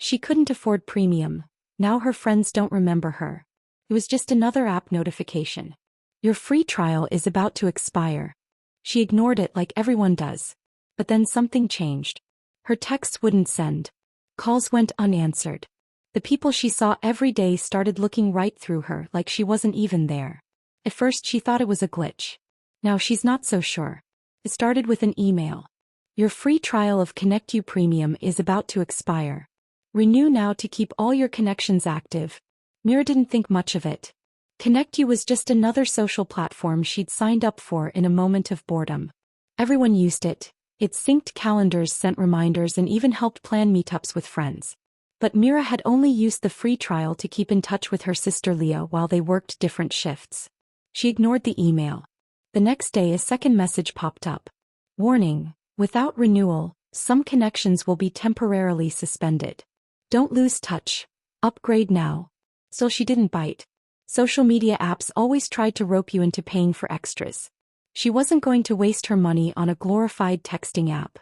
She couldn't afford premium. Now her friends don't remember her. It was just another app notification. Your free trial is about to expire. She ignored it like everyone does. But then something changed. Her texts wouldn't send. Calls went unanswered. The people she saw every day started looking right through her like she wasn't even there. At first she thought it was a glitch. Now she's not so sure. It started with an email. Your free trial of ConnectU Premium is about to expire. Renew now to keep all your connections active. Mira didn't think much of it. ConnectU was just another social platform she'd signed up for in a moment of boredom. Everyone used it. It synced calendars, sent reminders, and even helped plan meetups with friends. But Mira had only used the free trial to keep in touch with her sister Leah while they worked different shifts. She ignored the email. The next day a second message popped up. Warning, without renewal, some connections will be temporarily suspended. Don't lose touch. Upgrade now. Still she didn't bite. Social media apps always tried to rope you into paying for extras. She wasn't going to waste her money on a glorified texting app.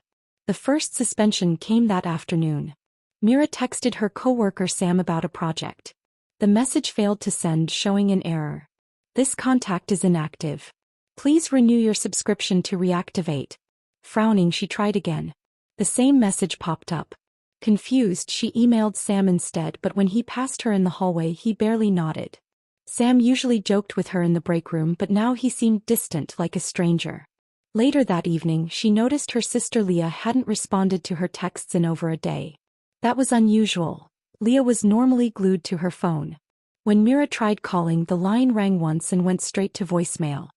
The first suspension came that afternoon. Mira texted her coworker Sam about a project. The message failed to send, showing an error. This contact is inactive. Please renew your subscription to reactivate. Frowning, she tried again. The same message popped up. Confused, she emailed Sam instead, but when he passed her in the hallway he barely nodded. Sam usually joked with her in the break room, but now he seemed distant, like a stranger. Later that evening she noticed her sister Leah hadn't responded to her texts in over a day. That was unusual. Leah was normally glued to her phone. When Mira tried calling, the line rang once and went straight to voicemail.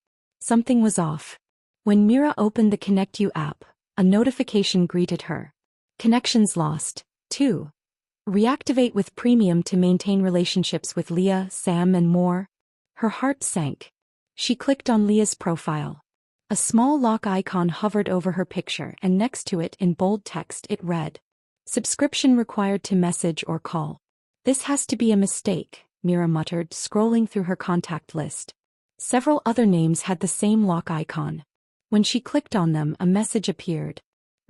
Something was off. When Mira opened the ConnectU app, a notification greeted her. Connections lost. 2. Reactivate with premium to maintain relationships with Leah, Sam, and more. Her heart sank. She clicked on Leah's profile. A small lock icon hovered over her picture, and next to it in bold text it read, "Subscription required to message or call." This has to be a mistake, Mira muttered, scrolling through her contact list. Several other names had the same lock icon. When she clicked on them, a message appeared.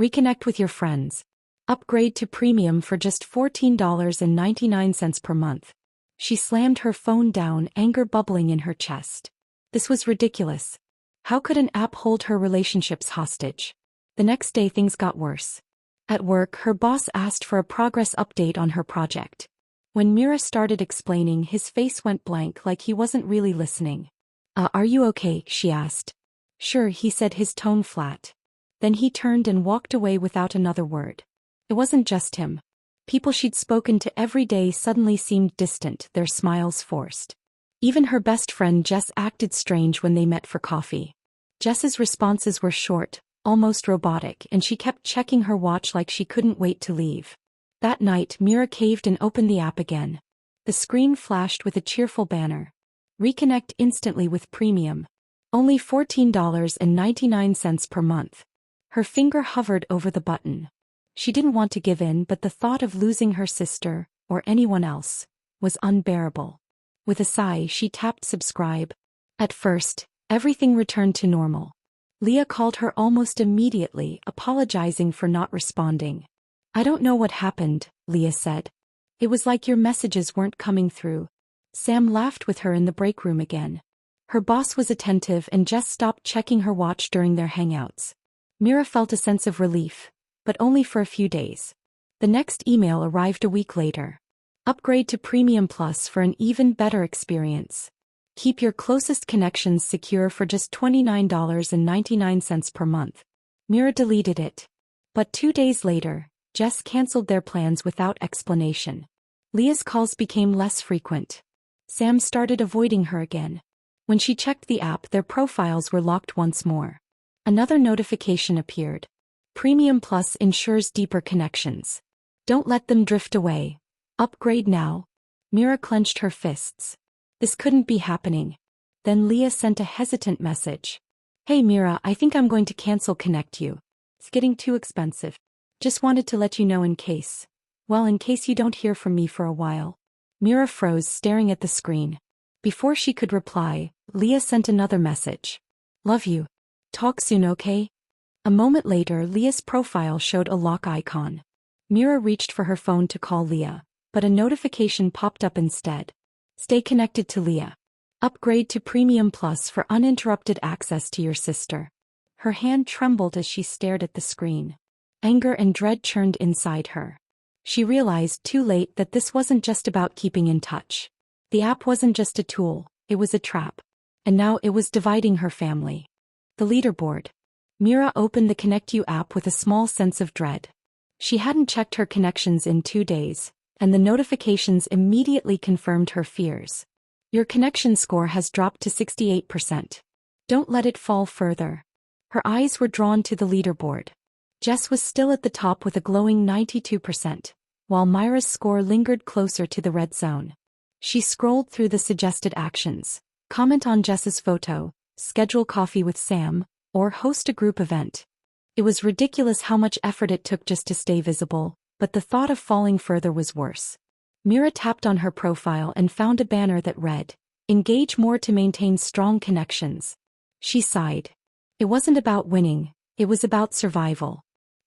Reconnect with your friends. Upgrade to premium for just $14.99 per month. She slammed her phone down, anger bubbling in her chest. This was ridiculous. How could an app hold her relationships hostage? The next day things got worse. At work, her boss asked for a progress update on her project. When Mira started explaining, his face went blank, like he wasn't really listening. Are you okay?" she asked. "Sure," he said, his tone flat. Then he turned and walked away without another word. It wasn't just him. People she'd spoken to every day suddenly seemed distant, their smiles forced. Even her best friend Jess acted strange when they met for coffee. Jess's responses were short, almost robotic, and she kept checking her watch like she couldn't wait to leave. That night, Mira caved and opened the app again. The screen flashed with a cheerful banner. Reconnect instantly with premium. Only $14.99 per month. Her finger hovered over the button. She didn't want to give in, but the thought of losing her sister, or anyone else, was unbearable. With a sigh, she tapped subscribe. At first, everything returned to normal. Leah called her almost immediately, apologizing for not responding. "I don't know what happened," Leah said. "It was like your messages weren't coming through." Sam laughed with her in the break room again. Her boss was attentive and Jess stopped checking her watch during their hangouts. Mira felt a sense of relief, but only for a few days. The next email arrived a week later. Upgrade to Premium Plus for an even better experience. Keep your closest connections secure for just $29.99 per month. Mira deleted it. But 2 days later, Jess canceled their plans without explanation. Leah's calls became less frequent. Sam started avoiding her again. When she checked the app, their profiles were locked once more. Another notification appeared. Premium Plus ensures deeper connections. Don't let them drift away. Upgrade now. Mira clenched her fists. This couldn't be happening. Then Leah sent a hesitant message. "Hey Mira, I think I'm going to cancel ConnectU. It's getting too expensive. Just wanted to let you know in case you don't hear from me for a while." Mira froze, staring at the screen. Before she could reply, Leah sent another message. "Love you. Talk soon, okay?" A moment later, Leah's profile showed a lock icon. Mira reached for her phone to call Leah, but a notification popped up instead. Stay connected to Leah. Upgrade to Premium Plus for uninterrupted access to your sister. Her hand trembled as she stared at the screen. Anger and dread churned inside her. She realized too late that this wasn't just about keeping in touch. The app wasn't just a tool, it was a trap. And now it was dividing her family. The leaderboard. Mira opened the Connect You app with a small sense of dread. She hadn't checked her connections in 2 days, and the notifications immediately confirmed her fears. Your connection score has dropped to 68%. Don't let it fall further. Her eyes were drawn to the leaderboard. Jess was still at the top with a glowing 92%, while Myra's score lingered closer to the red zone. She scrolled through the suggested actions. Comment on Jess's photo, schedule coffee with Sam, or host a group event. It was ridiculous how much effort it took just to stay visible, but the thought of falling further was worse. Mira tapped on her profile and found a banner that read, "Engage more to maintain strong connections." She sighed. It wasn't about winning, it was about survival.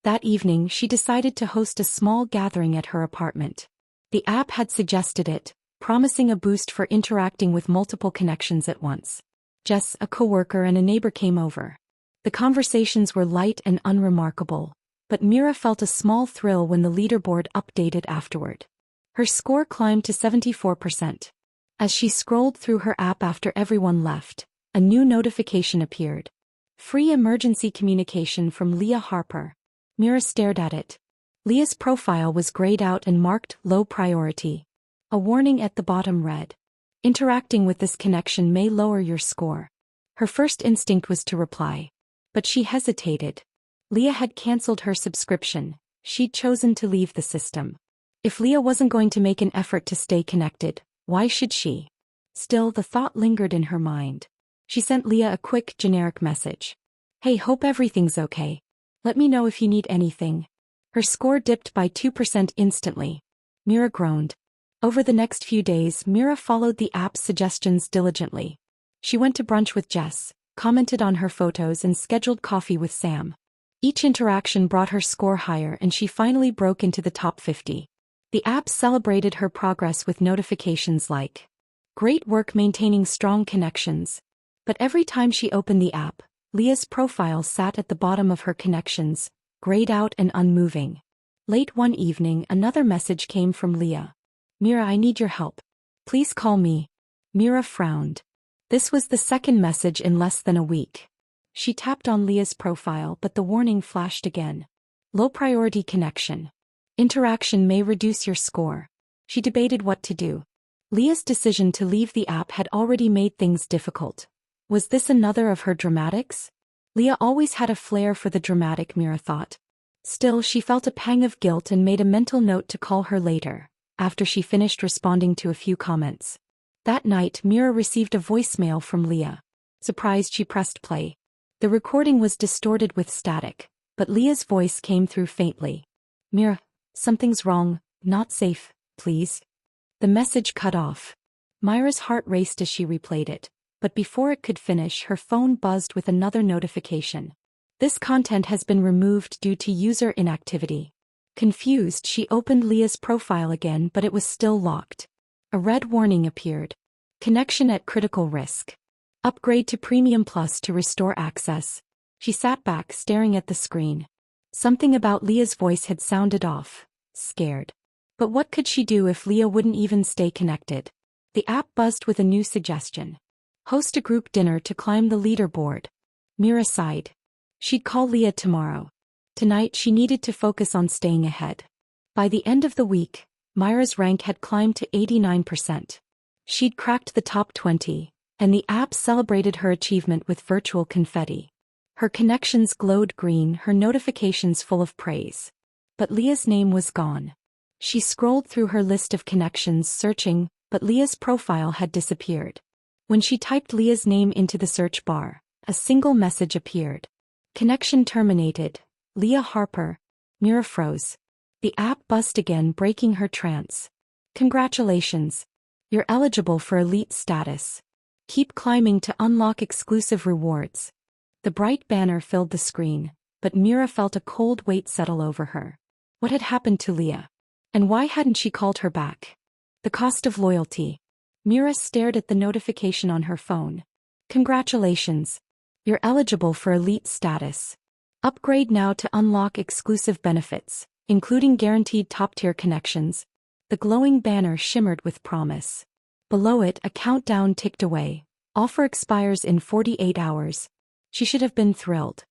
That evening she decided to host a small gathering at her apartment. The app had suggested it, promising a boost for interacting with multiple connections at once. Jess, a coworker and a neighbor came over. The conversations were light and unremarkable, but Mira felt a small thrill when the leaderboard updated afterward. Her score climbed to 74%. As she scrolled through her app after everyone left, a new notification appeared. Free emergency communication from Leah Harper. Mira stared at it. Leah's profile was grayed out and marked low priority. A warning at the bottom read, "Interacting with this connection may lower your score." Her first instinct was to reply. But she hesitated. Leah had cancelled her subscription. She'd chosen to leave the system. If Leah wasn't going to make an effort to stay connected, why should she? Still, the thought lingered in her mind. She sent Leah a quick, generic message. "Hey, hope everything's okay. Let me know if you need anything." Her score dipped by 2% instantly. Mira groaned. Over the next few days, Mira followed the app's suggestions diligently. She went to brunch with Jess, commented on her photos and scheduled coffee with Sam. Each interaction brought her score higher and she finally broke into the top 50. The app celebrated her progress with notifications like, "Great work maintaining strong connections." But every time she opened the app, Leah's profile sat at the bottom of her connections, grayed out and unmoving. Late one evening, another message came from Leah. "Mira, I need your help. Please call me." Mira frowned. This was the second message in less than a week. She tapped on Leah's profile, but the warning flashed again. "Low priority connection. Interaction may reduce your score." She debated what to do. Leah's decision to leave the app had already made things difficult. Was this another of her dramatics? Leah always had a flair for the dramatic, Mira thought. Still, she felt a pang of guilt and made a mental note to call her later, after she finished responding to a few comments. That night, Mira received a voicemail from Leah. Surprised, she pressed play. The recording was distorted with static, but Leah's voice came through faintly. "Mira, something's wrong, not safe, please." The message cut off. Myra's heart raced as she replayed it. But before it could finish, her phone buzzed with another notification. "This content has been removed due to user inactivity." Confused, she opened Leah's profile again, but it was still locked. A red warning appeared. "Connection at critical risk. Upgrade to Premium Plus to restore access." She sat back, staring at the screen. Something about Leah's voice had sounded off, scared. But what could she do if Leah wouldn't even stay connected? The app buzzed with a new suggestion. Host a group dinner to climb the leaderboard. Mira sighed. She'd call Leah tomorrow. Tonight she needed to focus on staying ahead. By the end of the week, Myra's rank had climbed to 89%. She'd cracked the top 20, and the app celebrated her achievement with virtual confetti. Her connections glowed green, her notifications full of praise. But Leah's name was gone. She scrolled through her list of connections searching, but Leah's profile had disappeared. When she typed Leah's name into the search bar, a single message appeared. "Connection terminated. Leah Harper." Mira froze. The app buzzed again, breaking her trance. "Congratulations. You're eligible for elite status. Keep climbing to unlock exclusive rewards." The bright banner filled the screen, but Mira felt a cold weight settle over her. What had happened to Leah? And why hadn't she called her back? The cost of loyalty. Mira stared at the notification on her phone. Congratulations. You're eligible for elite status. Upgrade now to unlock exclusive benefits, including guaranteed top-tier connections. The glowing banner shimmered with promise. Below it, a countdown ticked away. Offer expires in 48 hours. She should have been thrilled.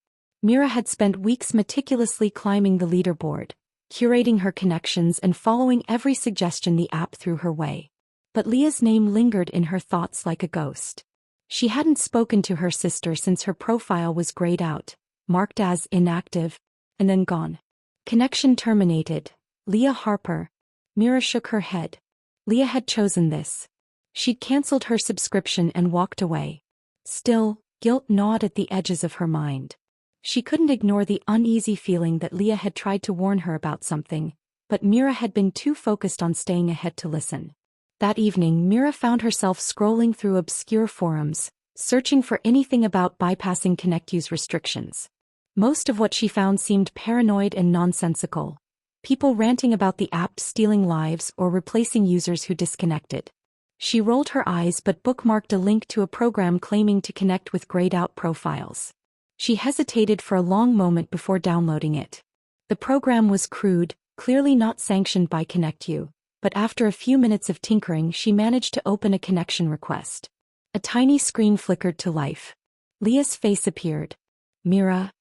Mira had spent weeks meticulously climbing the leaderboard, curating her connections and following every suggestion the app threw her way. But Leah's name lingered in her thoughts like a ghost. She hadn't spoken to her sister since her profile was grayed out, marked as inactive, and then gone. Connection terminated. Leah Harper. Mira shook her head. Leah had chosen this. She'd cancelled her subscription and walked away. Still, guilt gnawed at the edges of her mind. She couldn't ignore the uneasy feeling that Leah had tried to warn her about something, but Mira had been too focused on staying ahead to listen. That evening, Mira found herself scrolling through obscure forums, searching for anything about bypassing ConnectU's restrictions. Most of what she found seemed paranoid and nonsensical. People ranting about the app stealing lives or replacing users who disconnected. She rolled her eyes but bookmarked a link to a program claiming to connect with grayed-out profiles. She hesitated for a long moment before downloading it. The program was crude, clearly not sanctioned by ConnectU, but after a few minutes of tinkering she managed to open a connection request. A tiny screen flickered to life. Leah's face appeared. Mira.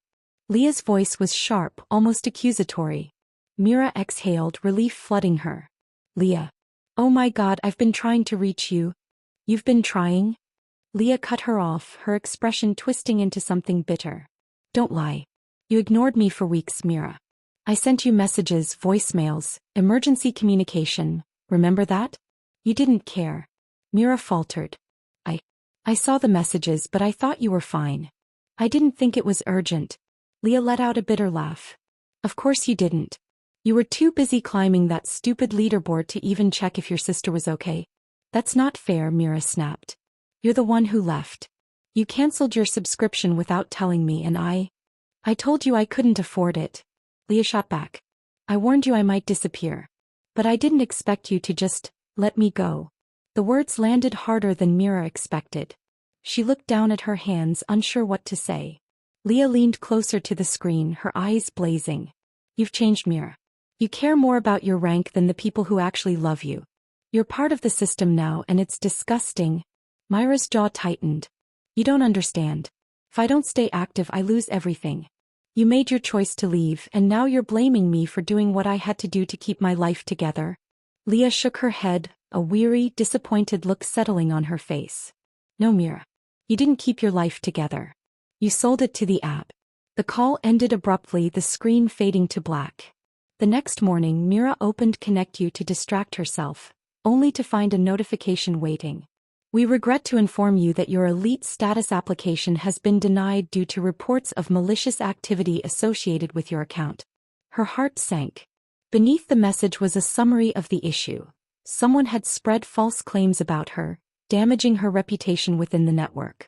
Leah's voice was sharp, almost accusatory. Mira exhaled, relief flooding her. Leah. Oh my God, I've been trying to reach you. You've been trying? Leah cut her off, her expression twisting into something bitter. Don't lie. You ignored me for weeks, Mira. I sent you messages, voicemails, emergency communication. Remember that? You didn't care. Mira faltered. I saw the messages, but I thought you were fine. I didn't think it was urgent. Leah let out a bitter laugh. Of course you didn't. You were too busy climbing that stupid leaderboard to even check if your sister was okay. That's not fair, Mira snapped. You're the one who left. You canceled your subscription without telling me and I told you I couldn't afford it. Leah shot back. I warned you I might disappear. But I didn't expect you to just let me go. The words landed harder than Mira expected. She looked down at her hands, unsure what to say. Leah leaned closer to the screen, her eyes blazing. You've changed, Mira. You care more about your rank than the people who actually love you. You're part of the system now and it's disgusting. Mira's jaw tightened. You don't understand. If I don't stay active, I lose everything. You made your choice to leave and now you're blaming me for doing what I had to do to keep my life together. Leah shook her head, a weary, disappointed look settling on her face. No, Mira. You didn't keep your life together. You sold it to the app. The call ended abruptly, the screen fading to black. The next morning, Mira opened ConnectU to distract herself, only to find a notification waiting. We regret to inform you that your elite status application has been denied due to reports of malicious activity associated with your account. Her heart sank. Beneath the message was a summary of the issue. Someone had spread false claims about her, damaging her reputation within the network.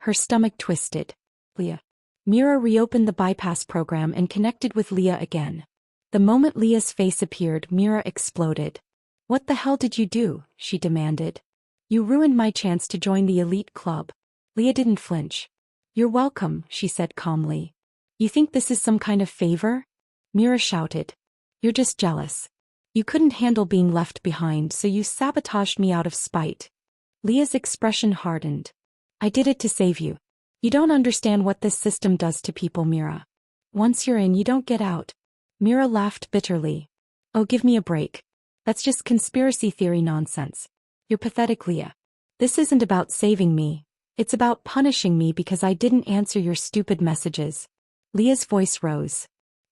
Her stomach twisted. Leah. Mira reopened the bypass program and connected with Leah again. The moment Leah's face appeared, Mira exploded. What the hell did you do? She demanded. You ruined my chance to join the elite club. Leah didn't flinch. You're welcome, she said calmly. You think this is some kind of favor? Mira shouted. You're just jealous. You couldn't handle being left behind, so you sabotaged me out of spite. Leah's expression hardened. I did it to save you. You don't understand what this system does to people, Mira. Once you're in, you don't get out. Mira laughed bitterly. Oh, give me a break. That's just conspiracy theory nonsense. You're pathetic, Leah. This isn't about saving me. It's about punishing me because I didn't answer your stupid messages. Leah's voice rose.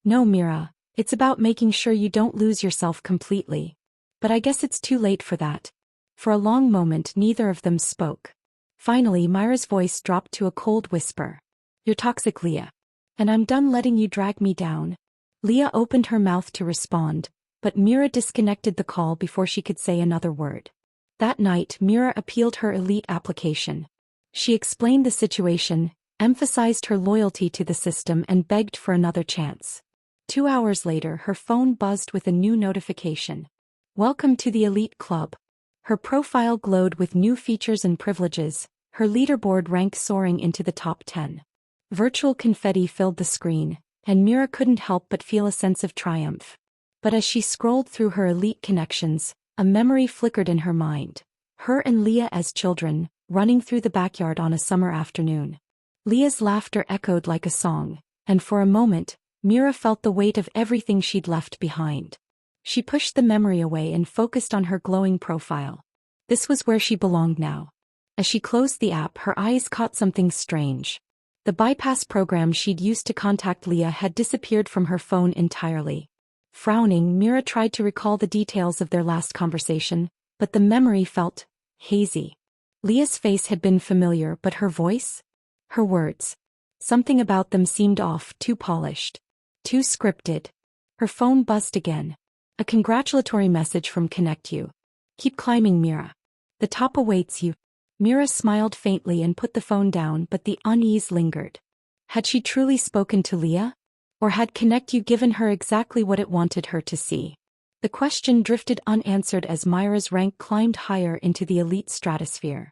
No, Mira. It's about making sure you don't lose yourself completely. But I guess it's too late for that. For a long moment, neither of them spoke. Finally, Mira's voice dropped to a cold whisper. You're toxic, Leah. And I'm done letting you drag me down. Leah opened her mouth to respond, but Mira disconnected the call before she could say another word. That night, Mira appealed her elite application. She explained the situation, emphasized her loyalty to the system and begged for another chance. 2 hours later, her phone buzzed with a new notification. Welcome to the Elite Club. Her profile glowed with new features and privileges, her leaderboard rank soaring into the top 10. Virtual confetti filled the screen, and Mira couldn't help but feel a sense of triumph. But as she scrolled through her elite connections, a memory flickered in her mind. Her and Leah as children, running through the backyard on a summer afternoon. Leah's laughter echoed like a song, and for a moment, Mira felt the weight of everything she'd left behind. She pushed the memory away and focused on her glowing profile. This was where she belonged now. As she closed the app, her eyes caught something strange. The bypass program she'd used to contact Leah had disappeared from her phone entirely. Frowning, Mira tried to recall the details of their last conversation, but the memory felt hazy. Leah's face had been familiar, but her voice? Her words. Something about them seemed off, too polished. Too scripted. Her phone buzzed again. A congratulatory message from Connect You. Keep climbing, Mira. The top awaits you. Mira smiled faintly and put the phone down, but the unease lingered. Had she truly spoken to Leah? Or had Connect You given her exactly what it wanted her to see? The question drifted unanswered as Myra's rank climbed higher into the elite stratosphere.